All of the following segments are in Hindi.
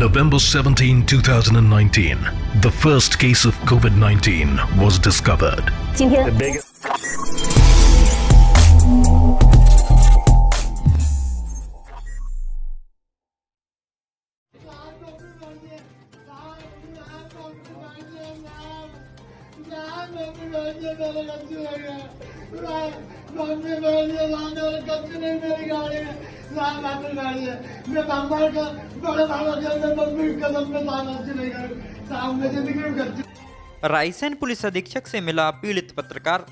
November 17, 2019, the first case of COVID-19 was discovered. The biggest. Raisen police अधीक्षक से मिला पीड़ित पत्रकार।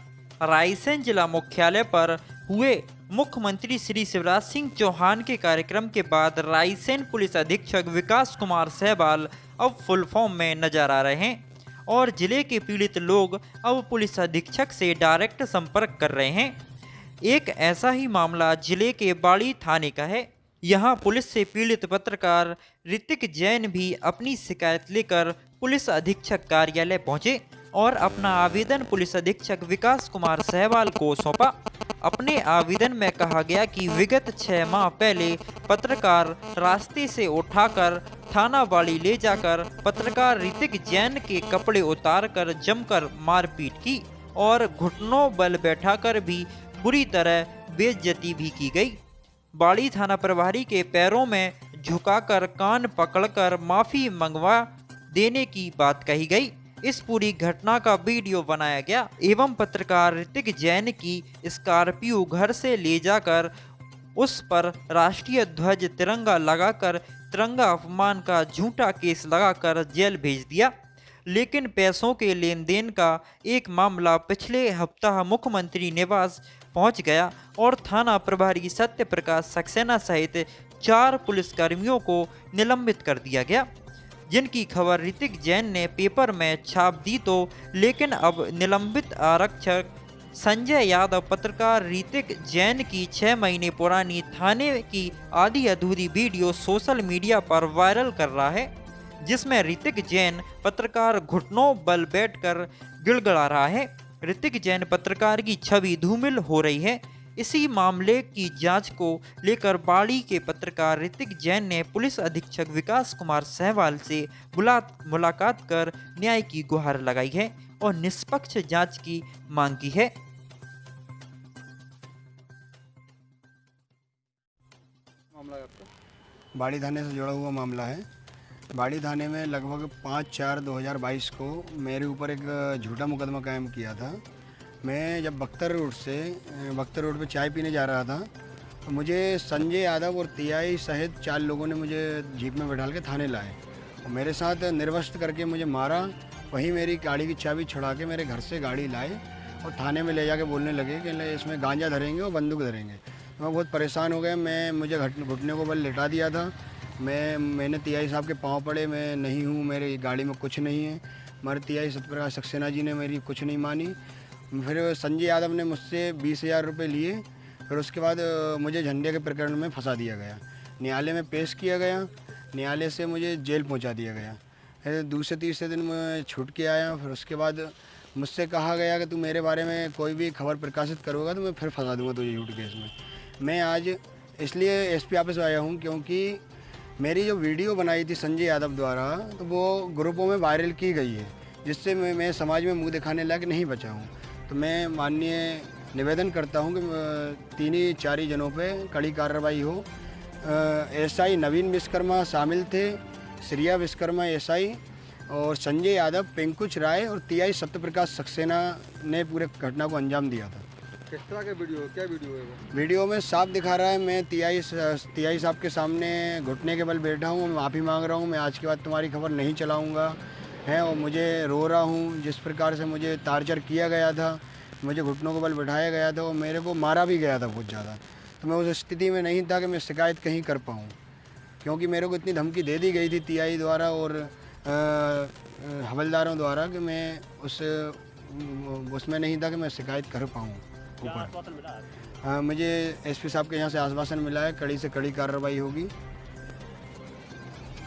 रायसेन जिला मुख्यालय पर हुए मुख्यमंत्री श्री शिवराज सिंह चौहान के कार्यक्रम के बाद रायसेन पुलिस अधीक्षक विकास कुमार सहवाल अब फुल फॉर्म में नजर आ रहे हैं और जिले के पीड़ित लोग अब पुलिस अधीक्षक से डायरेक्ट संपर्क कर रहे हैं। एक ऐसा ही मामला जिले के बाड़ी थाने का है। यहां पुलिस से पीड़ित पत्रकार ऋतिक जैन भी अपनी शिकायत लेकर पुलिस अधीक्षक कार्यालय पहुंचे और अपना आवेदन पुलिस अधीक्षक विकास कुमार सहवाल को सौंपा। अपने आवेदन में कहा गया कि विगत 6 माह पहले पत्रकार रास्ते से उठाकर थाना बाड़ी ले जाकर पत्रकार ऋतिक जैन के कपड़े उतारकर जमकर मारपीट की और घुटनों बल बैठाकर भी बुरी तरह बेइज्जती भी की गई। बाड़ी थाना प्रभारी के पैरों में झुकाकर कान पकड़कर माफी मंगवा देने की बात कही गई। इस पूरी घटना का वीडियो बनाया गया एवं पत्रकार ऋतिक जैन की स्कॉर्पियो घर से ले जाकर उस पर राष्ट्रीय ध्वज तिरंगा लगाकर तिरंगा अपमान का झूठा केस लगाकर जेल भेज दिया। लेकिन पैसों के लेन देन का एक मामला पिछले हफ्ता मुख्यमंत्री निवास पहुंच गया और थाना प्रभारी सत्य प्रकाश सक्सेना सहित 4 पुलिसकर्मियों को निलंबित कर दिया गया, जिनकी खबर ऋतिक जैन ने पेपर में छाप दी तो लेकिन अब निलंबित आरक्षक संजय यादव पत्रकार ऋतिक जैन की 6 महीने पुरानी थाने की आधी अधूरी वीडियो सोशल मीडिया पर वायरल कर रहा है, जिसमें ऋतिक जैन पत्रकार घुटनों बल बैठकर गिड़गिड़ा रहा है। ऋतिक जैन पत्रकार की छवि धूमिल हो रही है। इसी मामले की जांच को लेकर बाड़ी के पत्रकार ऋतिक जैन ने पुलिस अधीक्षक विकास कुमार सहवाल से मुलाकात कर न्याय की गुहार लगाई है और निष्पक्ष जांच की मांग की है। बाड़ी थाने से जुड़ा हुआ मामला है। बाड़ी थाने में लगभग 5/4/2022 को मेरे ऊपर एक झूठा मुकदमा कायम किया था। मैं जब बख्तर रोड पे चाय पीने जा रहा था तो मुझे संजय यादव और तियाई सहित 4 लोगों ने मुझे जीप में बैठाल के थाने लाए और मेरे साथ निर्वस्त्र करके मुझे मारा। वहीं मेरी गाड़ी की चाबी छुड़ा के मेरे घर से गाड़ी लाए और थाने में ले जाके बोलने लगे कि इसमें गांजा धरेंगे और बंदूक धरेंगे। तो मैं बहुत परेशान हो गया। मुझे घुटने को बल लिटा दिया था। मैंने तियाई साहब के पाँव पड़े, मैं नहीं हूँ, मेरी गाड़ी में कुछ नहीं है। हमारे तियाई सत्यप्रकाश सक्सेना जी ने मेरी कुछ नहीं मानी। फिर संजय यादव ने मुझसे 20,000 रुपये लिए। फिर उसके बाद मुझे झंडे के प्रकरण में फंसा दिया गया। न्यायालय में पेश किया गया। न्यायालय से मुझे जेल पहुंचा दिया गया। फिर दूसरे तीसरे दिन मैं छूट के आया। फिर उसके बाद मुझसे कहा गया कि तू मेरे बारे में कोई भी खबर प्रकाशित करोगा तो मैं फिर फंसा दूंगा तुझे झूठ केस में। मैं आज इसलिए एसपी ऑफिस आया हूँ क्योंकि मेरी जो वीडियो बनाई थी संजय यादव द्वारा तो वो ग्रुपों में वायरल की गई है, जिससे मैं समाज में मुंह दिखाने लायक नहीं बचा हूँ। तो मैं माननीय निवेदन करता हूँ कि 3-4 जनों पे कड़ी कार्रवाई हो। एसआई नवीन विश्वकर्मा शामिल थे, श्रिया विश्वकर्मा एसआई और संजय यादव, पेंकुच राय और तियाई सत्यप्रकाश सक्सेना ने पूरे घटना को अंजाम दिया था। किस तरह का वीडियो, क्या वीडियो है वो? वीडियो में साफ दिखा रहा है मैं तियाई साहब के सामने घुटने के बल बैठा हूँ, माफ़ी मांग रहा हूँ, मैं आज के बाद तुम्हारी खबर नहीं चलाऊँगा है और मुझे रो रहा हूँ। जिस प्रकार से मुझे टार्चर किया गया था, मुझे घुटनों को बल बैठाया गया था और मेरे को मारा भी गया था बहुत ज़्यादा। तो मैं उस स्थिति में नहीं था कि मैं शिकायत कहीं कर पाऊँ, क्योंकि मेरे को इतनी धमकी दे दी गई थी तियाई द्वारा और हवलदारों द्वारा कि मैं उसमें नहीं था कि मैं शिकायत कर पाऊँ ऊपर। मुझे एसपी साहब के यहाँ से आश्वासन मिला है कड़ी से कड़ी कार्रवाई होगी।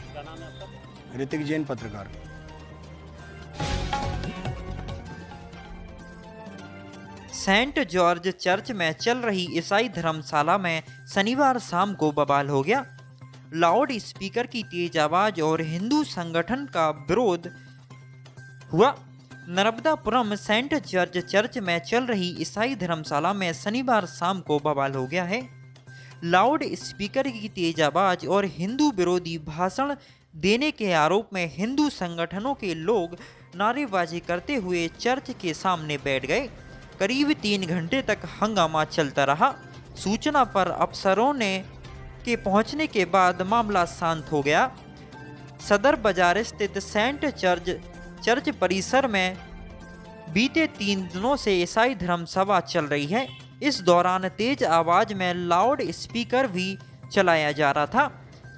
क्या नाम है आपका? ऋतिक जैन पत्रकार। सेंट जॉर्ज चर्च में चल रही ईसाई धर्मशाला में शनिवार शाम को बवाल हो गया। लाउड स्पीकर की तेज आवाज और हिंदू संगठन का विरोध हुआ। नर्मदापुरम सेंट जॉर्ज चर्च में चल रही ईसाई धर्मशाला में शनिवार शाम को बवाल हो गया है। लाउड स्पीकर की तेज आवाज और हिंदू विरोधी भाषण देने के आरोप में हिंदू संगठनों के लोग नारेबाजी करते हुए चर्च के सामने बैठ गए। करीब 3 घंटे तक हंगामा चलता रहा। सूचना पर अफसरों के पहुंचने के बाद मामला शांत हो गया। सदर बाजार स्थित सेंट चर्च परिसर में बीते 3 दिनों से ईसाई धर्म सभा चल रही है। इस दौरान तेज आवाज में लाउड स्पीकर भी चलाया जा रहा था।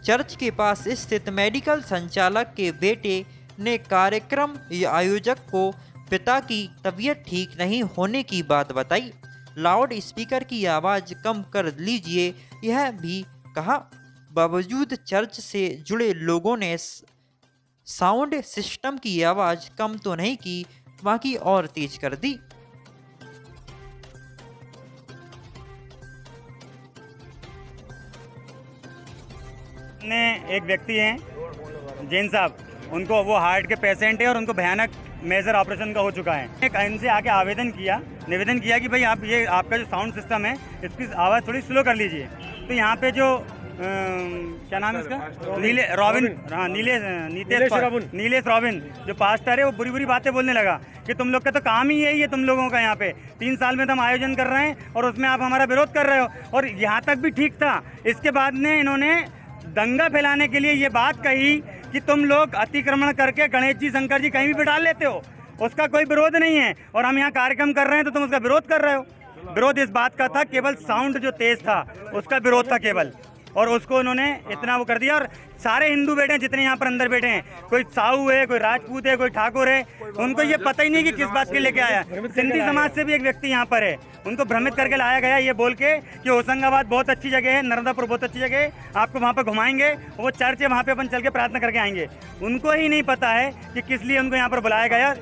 चर्च के पास स्थित मेडिकल संचालक के बेटे ने कार्यक्रम आयोजक को पिता की तबीयत ठीक नहीं होने की बात बताई। लाउड स्पीकर की आवाज़ कम कर लीजिए यह भी कहा। बावजूद चर्च से जुड़े लोगों ने साउंड सिस्टम की आवाज़ कम तो नहीं की, बाकी और तेज कर दी। ने एक व्यक्ति हैं जैन साहब, उनको वो हार्ट के पेशेंट है और उनको भयानक मेजर ऑपरेशन का हो चुका है। एक इनसे आके निवेदन किया कि भाई आप ये आपका जो साउंड सिस्टम है इसकी आवाज़ थोड़ी स्लो कर लीजिए। तो यहाँ पे जो क्या नाम है इसका, नीलेश रॉबिन जो पास्टर है वो बुरी बुरी बातें बोलने लगा कि तुम लोग का तो काम ही यही है, तुम लोगों का यहाँ पे 3 साल में तो हम आयोजन कर रहे हैं और उसमें आप हमारा विरोध कर रहे हो। और यहाँ तक भी ठीक था। इसके बाद में इन्होंने दंगा फैलाने के लिए ये बात कही कि तुम लोग अतिक्रमण करके गणेश जी शंकर जी कहीं भी बिठा लेते हो, उसका कोई विरोध नहीं है और हम यहाँ कार्यक्रम कर रहे हैं तो तुम उसका विरोध कर रहे हो। विरोध इस बात का था, केवल साउंड जो तेज था उसका विरोध था केवल, और उसको उन्होंने इतना वो कर दिया। और सारे हिंदू बैठे हैं जितने यहाँ पर अंदर बैठे हैं, कोई साहू है, कोई राजपूत है, कोई ठाकुर है, उनको ये पता ही नहीं कि किस बात के लेके आया। सिंधी समाज से भी एक व्यक्ति यहाँ पर है, उनको भ्रमित करके लाया गया ये बोल के कि होशंगाबाद बहुत अच्छी जगह है, नर्मदापुर बहुत अच्छी जगह है, आपको वहाँ पर घुमाएंगे, वो चर्च है वहाँ पे अपन चल के प्रार्थना करके आएंगे। उनको ही नहीं पता है कि किस लिए उनको यहाँ पर बुलाया गया।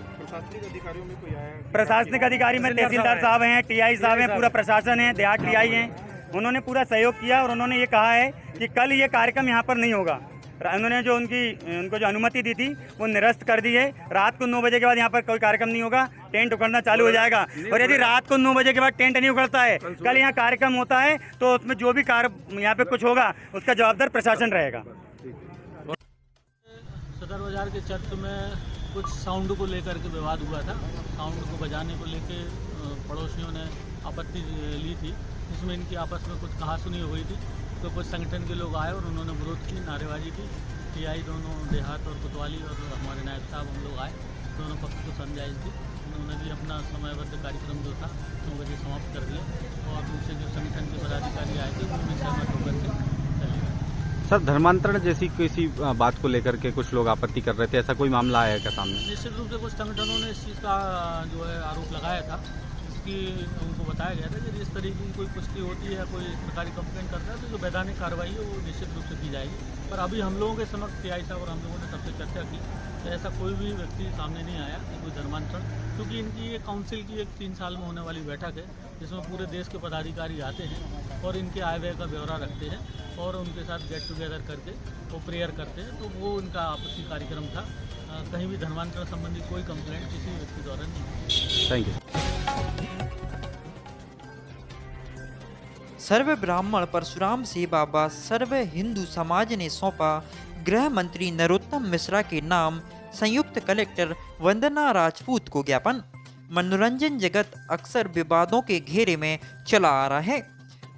प्रशासनिक अधिकारी में तहसीलदार साहब हैं, टीआई साहब हैं, पूरा प्रशासन है, देहात टीआई हैं, उन्होंने पूरा सहयोग किया और उन्होंने ये कहा है कि कल ये कार्यक्रम यहाँ पर नहीं होगा। उन्होंने जो उनको जो अनुमति दी थी वो निरस्त कर दी है। रात को 9 बजे के बाद यहाँ पर कोई कार्यक्रम नहीं होगा, टेंट उखड़ना चालू हो जाएगा। और यदि रात को 9 बजे के बाद टेंट नहीं उखड़ता है, कल यहाँ कार्यक्रम होता है, तो उसमें जो भी यहाँ पे कुछ होगा उसका जवाबदार प्रशासन रहेगा। सदर बाजार के चर्च में कुछ साउंड को लेकर के विवाद हुआ था। साउंड को बजाने को लेके पड़ोसियों ने आपत्ति ली थी, जिसमें इनकी आपस में कुछ कहासुनी हुई थी। तो कुछ संगठन के लोग आए और उन्होंने विरोध की, नारेबाजी की। टीआई दोनों देहात और कोतवाली और हमारे नायब साहब हम लोग आए, दोनों पक्ष को समझाइश दी। उन्होंने भी अपना समयबद्ध कार्यक्रम जो था 9 बजे समाप्त कर दिया और दूसरे जो संगठन के पदाधिकारी आए थे उनमें सहमत होकर के चले गए। सर, धर्मांतरण जैसी किसी बात को लेकर के कुछ लोग आपत्ति कर रहे थे, ऐसा कोई मामला आया क्या सामने? निश्चित रूप से कुछ संगठनों ने इस चीज़ का जो है आरोप लगाया था कि उनको बताया गया था कि जिस तरीके की कोई पुष्टि होती है या कोई इस प्रकार की कंप्लेंट करता है तो जो वैधानिक कार्रवाई है वो निश्चित रूप से की जाएगी। पर अभी हम लोगों के समक्ष टीआई साहब और हम लोगों ने सबसे चर्चा की तो ऐसा कोई भी व्यक्ति सामने नहीं आया कि कोई धर्मांतरण, क्योंकि इनकी ये काउंसिल की एक 3 साल में होने वाली बैठक है जिसमें पूरे देश के पदाधिकारी आते हैं और इनके आय व्यय का ब्यौरा रखते हैं और उनके साथ गेट टुगेदर करके वो प्रेयर करते हैं। तो वो उनका आपसी कार्यक्रम था। कहीं भी धर्मांतरण संबंधी कोई कंप्लेंट किसी व्यक्ति द्वारा नहीं। Thank you. सर्व ब्राह्मण परशुराम से बाबा सर्व हिंदू समाज ने सौंपा गृह मंत्री नरोत्तम मिश्रा के नाम संयुक्त कलेक्टर वंदना राजपूत को ज्ञापन। मनोरंजन जगत अक्सर विवादों के घेरे में चला आ रहा है।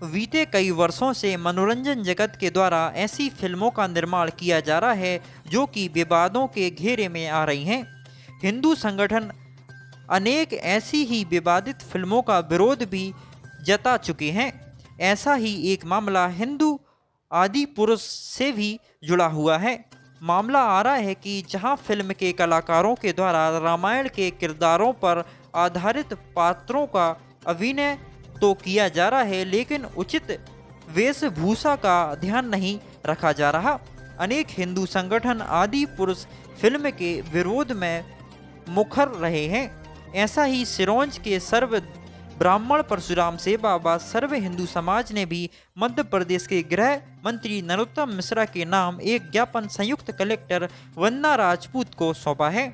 बीते कई वर्षों से मनोरंजन जगत के द्वारा ऐसी फिल्मों का निर्माण किया जा रहा है जो कि विवादों के घेरे में आ रही हैं। हिंदू संगठन अनेक ऐसी ही विवादित फिल्मों का विरोध भी जता चुके हैं। ऐसा ही एक मामला हिंदू आदि पुरुष से भी जुड़ा हुआ है। मामला आ रहा है कि जहां फिल्म के कलाकारों के द्वारा रामायण के किरदारों पर आधारित पात्रों का अभिनय तो किया जा रहा है, लेकिन उचित वेशभूषा का ध्यान नहीं रखा जा रहा। अनेक हिंदू संगठन आदि पुरुष फिल्म के विरोध में मुखर रहे हैं। ऐसा ही सिरोंज के सर्व ब्राह्मण परशुराम से बाबा सर्व हिंदू समाज ने भी मध्य प्रदेश के गृह मंत्री नरोत्तम मिश्रा के नाम एक ज्ञापन संयुक्त कलेक्टर वंदना राजपूत को सौंपा है,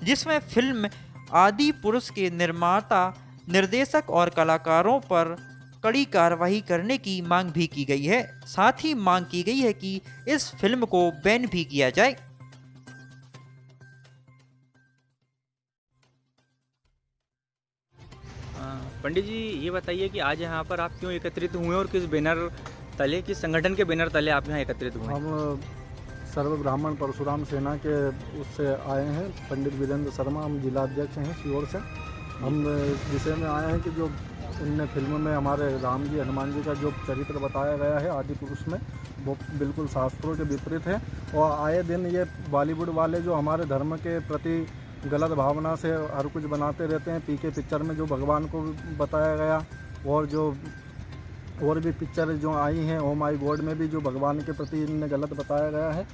जिसमें फिल्म आदि पुरुष के निर्माता, निर्देशक और कलाकारों पर कड़ी कार्रवाई करने की मांग भी की गई है। साथ ही मांग की गई है कि इस फिल्म को बैन भी किया जाए। पंडित जी, ये बताइए कि आज यहाँ पर आप क्यों एकत्रित हुए और किस बैनर तले, किस संगठन के बैनर तले आप यहाँ एकत्रित हुए? हम सर्व ब्राह्मण परशुराम सेना के उससे आए हैं। पंडित वीरेंद्र शर्मा, हम जिला अध्यक्ष हैं सीहोर से। हम इस विषय में आए हैं कि जो इनने फिल्म में हमारे राम जी, हनुमान जी का जो चरित्र बताया गया है आदि पुरुष में, वो बिल्कुल शास्त्रों के विपरीत है। और आए दिन ये बॉलीवुड वाले जो हमारे धर्म के प्रति गलत भावना से हर कुछ बनाते रहते हैं। पीके पिक्चर में जो भगवान को बताया गया और जो और भी पिक्चर जो आई हैं, ओ माई गॉड में भी जो भगवान के प्रति इनने गलत बताया गया है।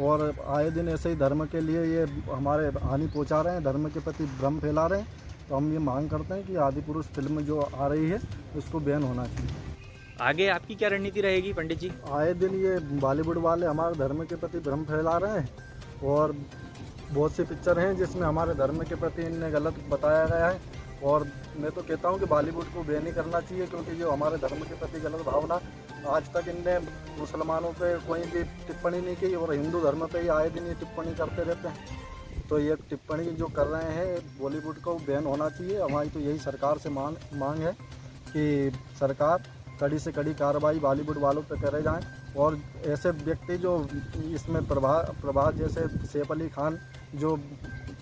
और आए दिन ऐसे ही धर्म के लिए ये हमारे हानि पहुंचा रहे हैं, धर्म के प्रति भ्रम फैला रहे हैं। तो हम ये मांग करते हैं कि आदि पुरुष फिल्म जो आ रही है उसको बैन होना चाहिए। आगे आपकी क्या रणनीति रहेगी पंडित जी? आए दिन ये बॉलीवुड वाले हमारे धर्म के प्रति भ्रम फैला रहे हैं और बहुत सी पिक्चर हैं जिसमें हमारे धर्म के प्रति इन्हें गलत बताया गया है। और मैं तो कहता हूं कि बॉलीवुड को बैन ही करना चाहिए, क्योंकि जो हमारे धर्म के प्रति गलत भावना, आज तक इनने मुसलमानों पे कोई भी टिप्पणी नहीं की और हिंदू धर्म पे ही आए दिन ये टिप्पणी करते रहते हैं। तो ये टिप्पणी जो कर रहे हैं, बॉलीवुड को बैन होना चाहिए। हमारी तो यही सरकार से मांग है कि सरकार कड़ी से कड़ी कार्रवाई बॉलीवुड वालों पर करे जाएँ। और ऐसे व्यक्ति जो इसमें प्रभास जैसे सैफ अली खान जो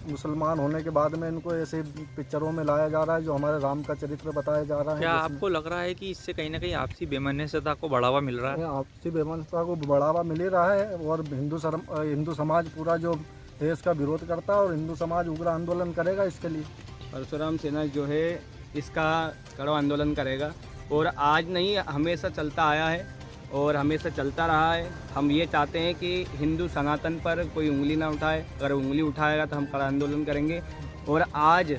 मुसलमान होने के बाद में इनको ऐसे पिक्चरों में लाया जा रहा है, जो हमारे राम का चरित्र बताया जा रहा है। क्या आपको लग रहा है कि इससे कहीं ना कहीं आपसी बेमनस्यता को बढ़ावा मिल रहा है? आपसी बेमनस्यता को बढ़ावा मिल ही रहा है और हिंदू समाज पूरा जो है इसका विरोध करता है और हिंदू समाज उग्र आंदोलन करेगा इसके लिए। परशुराम सेना जो है इसका कड़ा आंदोलन करेगा और आज नहीं, हमेशा चलता आया है और हमेशा चलता रहा है। हम ये चाहते हैं कि हिंदू सनातन पर कोई उंगली ना उठाए। अगर उंगली उठाएगा तो हम कड़ा आंदोलन करेंगे। और आज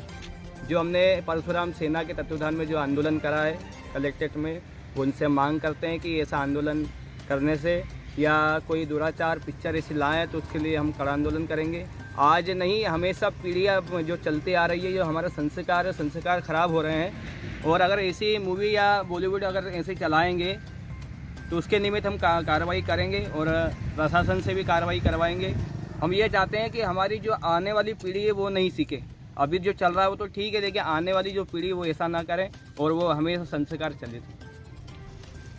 जो हमने परशुराम सेना के तत्वाधान में जो आंदोलन करा है कलेक्ट्रेट में, उनसे मांग करते हैं कि ऐसा आंदोलन करने से या कोई दुराचार पिक्चर ऐसी लाएँ तो उसके लिए हम कड़ा आंदोलन करेंगे। आज नहीं, हमेशा पीढ़ियाँ जो चलती आ रही है, जो हमारा संस्कार ख़राब हो रहे हैं। और अगर ऐसी मूवी या बॉलीवुड अगर ऐसे चलाएँगे तो उसके निमित्त हम कार्रवाई करेंगे और प्रशासन से भी कार्रवाई करवाएंगे। हम ये चाहते हैं कि हमारी जो आने वाली पीढ़ी है वो नहीं सीखे। अभी जो चल रहा है वो तो ठीक है, लेकिन आने वाली जो पीढ़ी वो ऐसा ना करें और वो हमेशा संस्कार चले।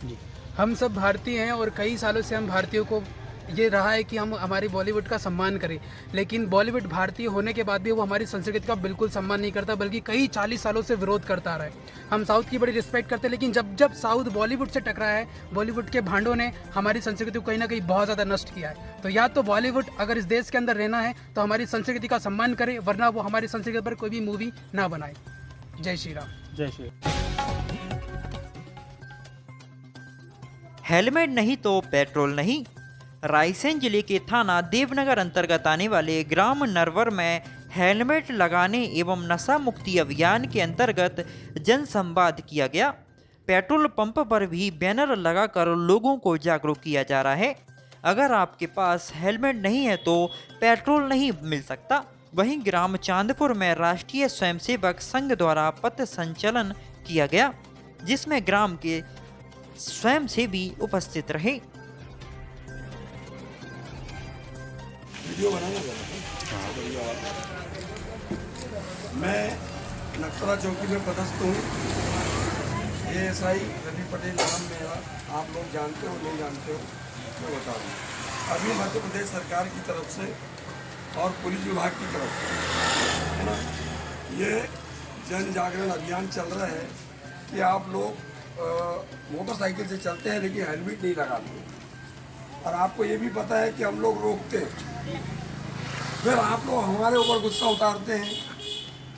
जी, हम सब भारतीय हैं और कई सालों से हम भारतीयों को ये रहा है कि हम हमारी बॉलीवुड का सम्मान करें, लेकिन बॉलीवुड भारतीय होने के बाद भी वो हमारी संस्कृति का बिल्कुल सम्मान नहीं करता, बल्कि कई 40 सालों से विरोध करता रहा है। हम साउथ की बड़ी रिस्पेक्ट करते हैं, लेकिन जब साउथ बॉलीवुड से टकराया है, बॉलीवुड के भांडों ने हमारी संस्कृति को कहीं ना कहीं बहुत ज़्यादा नष्ट किया है। तो या तो बॉलीवुड अगर इस देश के अंदर रहना है तो हमारी संस्कृति का सम्मान करे, वरना वो हमारी संस्कृति पर कोई भी मूवी ना बनाए। जय श्री राम। जय श्री राम। हेलमेट नहीं तो पेट्रोल नहीं। रायसेन जिले के थाना देवनगर अंतर्गत आने वाले ग्राम नरवर में हेलमेट लगाने एवं नशा मुक्ति अभियान के अंतर्गत जनसंवाद किया गया। पेट्रोल पंप पर भी बैनर लगाकर लोगों को जागरूक किया जा रहा है। अगर आपके पास हेलमेट नहीं है तो पेट्रोल नहीं मिल सकता। वहीं ग्राम चांदपुर में राष्ट्रीय स्वयंसेवक संघ द्वारा पथ संचलन किया गया, जिसमें ग्राम के स्वयंसेवी उपस्थित रहे। वीडियो बनाना मैं नक्सला चौकी में पदस्थ हूँ। ASI रवि पटेल नाम मेरा, आप लोग जानते हो नहीं जानते हो मैं बता दूँ। अभी मध्य प्रदेश सरकार की तरफ से और पुलिस विभाग की तरफ से है ना, ये जन जागरण अभियान चल रहा है कि आप लोग मोटरसाइकिल से चलते हैं लेकिन हेलमेट नहीं लगाते, और आपको ये भी पता है कि हम लोग रोकते हैं, फिर आप लोग हमारे ऊपर गुस्सा उतारते हैं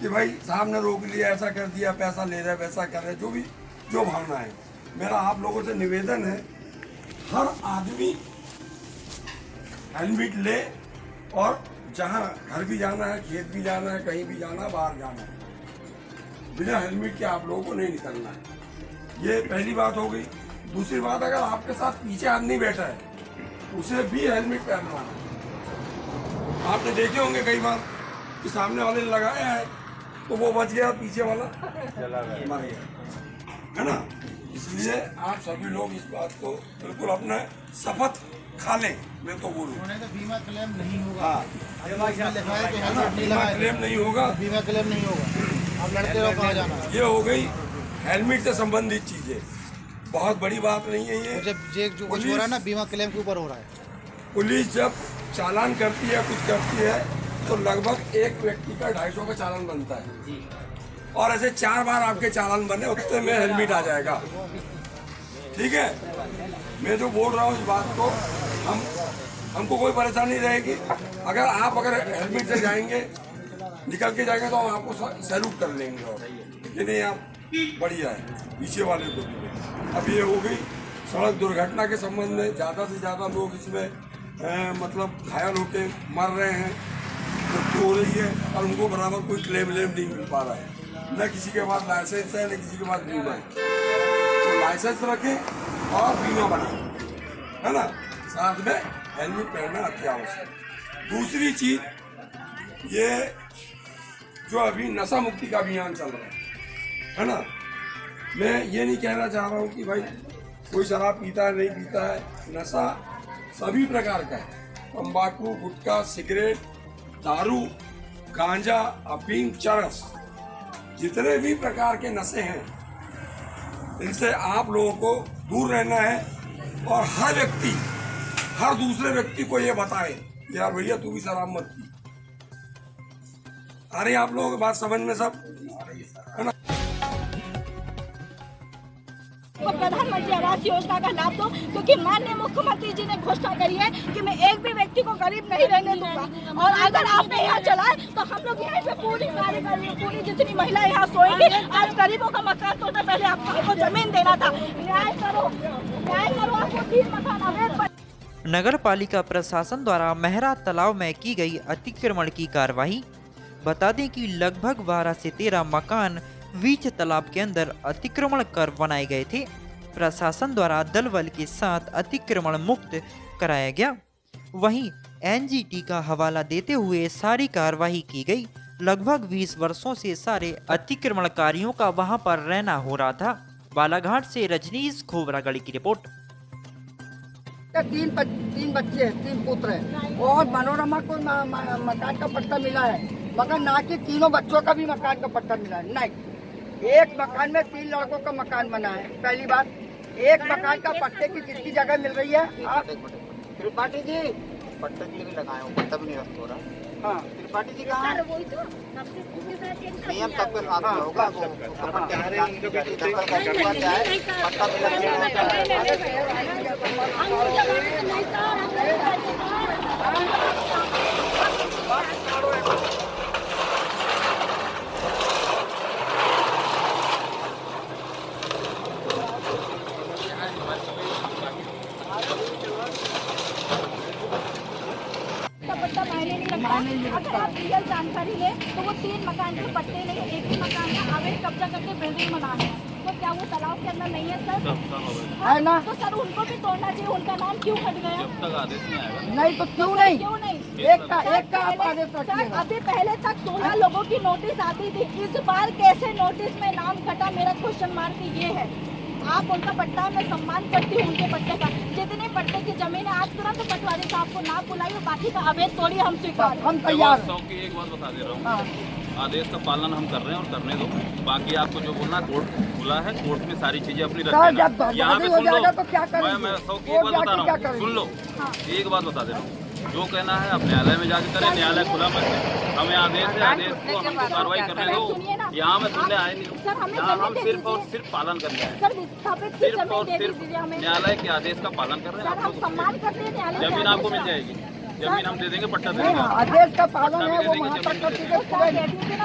कि भाई साहब ने रोक लिया, ऐसा कर दिया, पैसा ले रहे, वैसा कर रहे, जो भावना है। मेरा आप लोगों से निवेदन है, हर आदमी हेलमेट ले, और जहाँ घर भी जाना है, खेत भी जाना है, कहीं भी जाना है, बाहर जाना है, बिना हेलमेट के आप लोगों को नहीं निकलना है। ये पहली बात हो गई। दूसरी बात, अगर आपके साथ पीछे आदमी बैठा है उसे भी हेलमेट पहनना है। आपने देखे होंगे कई बार कि सामने वाले ने लगाया है तो वो बच गया, पीछे वाला मर गया, है ना। इसलिए आप सभी लोग इस बात को बिल्कुल अपना शपथ खा लें। मैं तो बोलूँ बीमा क्लेम नहीं होगा। हाँ, बीमा क्लेम नहीं होगा, बीमा क्लेम नहीं होगा। अब लड़ते रहो, कहाँ जाना। ये हो गई हेलमेट से संबंधित चीजें, बहुत बड़ी बात नहीं है ये। जब ये जो कुछ हो रहा है ना, बीमा क्लेम के ऊपर हो रहा है। पुलिस जब चालान करती है, कुछ करती है, तो लगभग एक व्यक्ति का 250 का चालान बनता है, और ऐसे 4 बार आपके चालान बने उतने में हेलमेट आ जाएगा। ठीक है, मैं जो बोल रहा हूँ इस बात को हमको कोई परेशानी रहेगी। अगर हेलमेट से जाएंगे, निकल के जाएंगे, तो हम आपको सैल्यूट कर लेंगे। और ये नहीं, आप बढ़िया है पीछे वाले को भी। अब ये हो गई सड़क दुर्घटना के संबंध में। ज़्यादा से ज़्यादा लोग इसमें मतलब घायल होकर मर रहे हैं, मृत्यु हो रही है, और उनको बराबर कोई क्लेम नहीं मिल पा रहा है। न किसी के पास लाइसेंस है, न किसी के पास बीमा है। तो लाइसेंस रखें और बीमा बनाएं, है ना। साथ में हेलमेट पहनना अति आवश्यक। दूसरी चीज, ये जो अभी नशा मुक्ति का अभियान चल रहा है ना, मैं ये नहीं कहना चाह रहा हूँ कि भाई कोई शराब पीता है नहीं पीता है। नशा सभी प्रकार का है, तंबाकू, गुटखा, सिगरेट, दारू, गांजा, अफीम, चरस, जितने भी प्रकार के नशे हैं, इनसे आप लोगों को दूर रहना है। और हर व्यक्ति, हर दूसरे व्यक्ति को ये बताए यार भैया तू भी शराब मत पी। आ रही आप लोगों की बात समझ में सब, है ना। प्रधानमंत्री आवास योजना का लाभ दो, क्योंकि माननीय मुख्यमंत्री जी ने घोषणा करी है कि मैं एक भी व्यक्ति को गरीब नहीं रहने दूंगा। और अगर आपने यहाँ चलाए तो हम लोग यहाँ पे पूरी कार्यकर्ता, पूरी जितनी महिला यहाँ सोएंगी। आज गरीबों का मकान तोड़ने पहले आपको जमीन देना था। न्याय करो, न्याय करो। आपको 3 मकान अवैध। नगर पालिका प्रशासन द्वारा मेहरा तालाब में की गई अतिक्रमण की कार्रवाई। बता दें कि लगभग 12 से 13 मकान बीच तालाब के अंदर अतिक्रमण कर बनाए गए थे। प्रशासन द्वारा दल बल के साथ अतिक्रमण मुक्त कराया गया। वहीं एनजीटी का हवाला देते हुए सारी कार्रवाई की गई। लगभग 20 वर्षों से सारे अतिक्रमणकारियों का वहां पर रहना हो रहा था। बालाघाट से रजनीश खोबरागढ़ी की रिपोर्ट। 3 बच्चे हैं, 3 पुत्र हैं, और मनोरमा को मकान का पट्टा मिला है, मगर ना कि तीनों बच्चों का भी मकान का पट्टा मिला है। नहीं, एक मकान में 3 लड़कों का मकान बना है। पहली बात, एक मकान का पट्टे की कितनी जगह मिल रही है। आप त्रिपाठी जी पट्टे के लिए भी लगाए हो, पट्टा भी नहीं हो रहा। हाँ, त्रिपाठी जी कहाँ है? नियम सबके साथ में होगा, वो पट्टे अगर आप रियल जानकारी लें तो वो 3 मकान के पट्टे नहीं, एक ही मकान का अवैध कब्जा करके बिल्डिंग बना है। तो क्या वो तालाब के अंदर नहीं है सर? है ना। तो सर उनको भी तोड़ना चाहिए। उनका नाम क्यों हट गया? जब तक आदेश नहीं आएगा। नहीं तो क्यों नहीं? एक का आप आदेश रखिएगा। अभी पहले तक 16 लोगों की नोटिस आती थी, इस बार कैसे नोटिस में नाम कटा? मेरा क्वेश्चन मार्क ये है। आप उनका पट्टा, मैं सम्मान करती हूँ उनके पट्टे का। जितने पट्टे की जमीन है आज तुरंत पटवारी साहब को ना बुलाइए, बाकी का अवैध तोड़िए, हम स्वीकार, हम तैयार। एक बात बता दे रहा हूँ, आदेश का पालन हम कर रहे हैं और करने दो। बाकी आपको जो बोलना, कोर्ट खुला है, कोर्ट में सारी चीजें अपनी रख देना। यहाँ पे सुन लो, मैं 100 की एक बात बता रहा हूँ, सुन लो। एक बात बता दे रहा हूँ, जो कहना है आप न्यायालय में जाके करें, न्यायालय खुला मत है। हमें आदेश है, आदेश को हमको कार्रवाई करने दो। यहाँ में सुनने आए नहीं, यहाँ हम सिर्फ और सिर्फ पालन करने आए, सिर्फ और सिर्फ न्यायालय के आदेश का पालन कर रहे हैं। आप लोग जमीन आपको मिल जाएगी, जमीन हम दे देंगे, पट्टा दे देंगे। आदेश का पालन है, वो वहाँ पर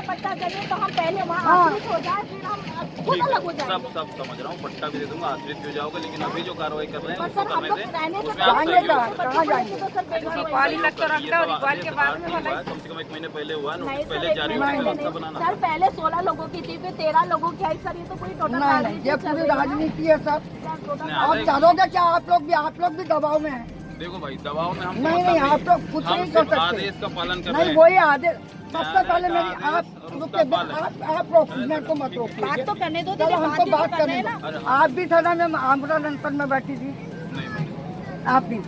पट्टा चाहिए तो हम पहले वहाँ हो जाए, फिर हम वो अलग हो जाएगा। सब समझ रहा हूँ, पट्टा भी दे दूंगा, आश्रित भी हो जाओगे, लेकिन अभी जो कार्रवाई कर रहे हैं पर उसको सर हम करने लोग दें, रहने से उसमें आप जाएंगे सहयोग कहाँ? करें। कहाँ जाएंगे? तो सर बेकार ये होगा। सवाल के बाद में हुआ है, कम से कम 1 महीने पहले हुआ है, नहीं नोटिस सर, पहले एक जारी महीने हुआ है, पहले उसका बनाना सर पहले 16 लोगों की थी, फिर 13 लोगों की आई सर। ये तो पूरी टोटल नहीं, ये पूरी राजनीति है सर। आप चलोगे क्या? आप लोग भी दबाव में हैं। देखो भाई, दबाव में हम नहीं, आप लोग कुछ हम नहीं कर सिर्फ सकते। आदेश का पालन कर रहे नहीं, हैं। वही आदेश। सबसे पहले मेरी आप रोकिए, मेरे को मत रोकिए। बात तो करने दो, चलो हमको दीदी, बात बात करने ना। दो। आप भी था ना, मैं आमरण अनशन में बैठी थी। आप भी,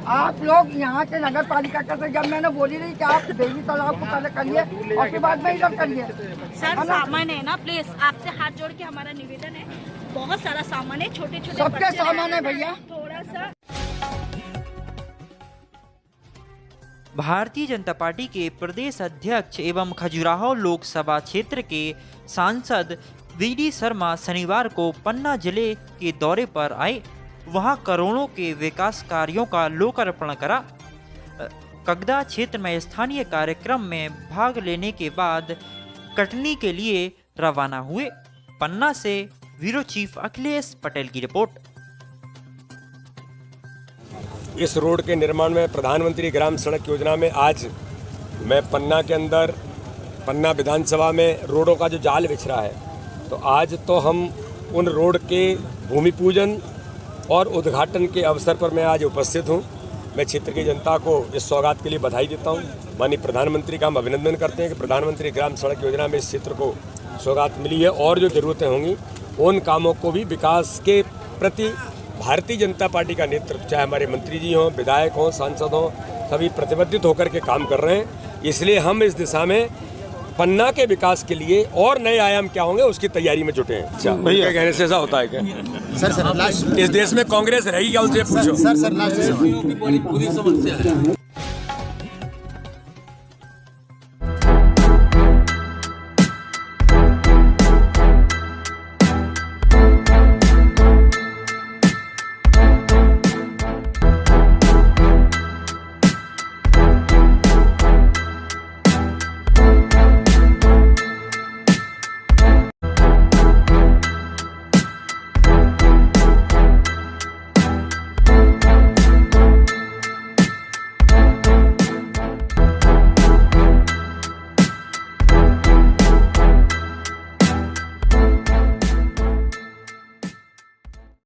आप लोग यहाँ के नगर पालिका का, जब मैंने बोली नहीं कि आप देवी तालाब को पहले करिए और उसके बाद में इधर करिए। सर सामान है ना, प्लीज आपसे हाथ जोड़ के हमारा निवेदन है, बहुत सारा सामान है, छोटे छोटे सबके सामान है भैया। थोड़ा सा भारतीय जनता पार्टी के प्रदेश अध्यक्ष एवं खजुराहो लोकसभा क्षेत्र के सांसद वीडी शर्मा शनिवार को पन्ना जिले के दौरे पर आए। वहां करोड़ों के विकास कार्यों का लोकार्पण करा। कगदा क्षेत्र में स्थानीय कार्यक्रम में भाग लेने के बाद कटनी के लिए रवाना हुए। पन्ना से ब्यूरो चीफ अखिलेश पटेल की रिपोर्ट। इस रोड के निर्माण में प्रधानमंत्री ग्राम सड़क योजना में आज मैं पन्ना के अंदर, पन्ना विधानसभा में रोडों का जो जाल बिछ रहा है, तो आज तो हम उन रोड के भूमि पूजन और उद्घाटन के अवसर पर मैं आज उपस्थित हूं। मैं क्षेत्र की जनता को इस सौगात के लिए बधाई देता हूं। माननीय प्रधानमंत्री का हम अभिनंदन करते हैं कि प्रधानमंत्री ग्राम सड़क योजना में इस क्षेत्र को सौगात मिली है, और जो ज़रूरतें होंगी उन कामों को भी विकास के प्रति भारतीय जनता पार्टी का नेतृत्व, चाहे हमारे मंत्री जी हों, विधायक हों, सांसद हों, सभी प्रतिबद्धित होकर के काम कर रहे हैं। इसलिए हम इस दिशा में पन्ना के विकास के लिए और नए आयाम क्या होंगे उसकी तैयारी में जुटे हैं। अच्छा भैया, कहने से ऐसा होता है क्या? सर लास्ट इस देश में कांग्रेस रहेगी क्या? उनसे पूछो। सर लास्ट पूरी समस्या है।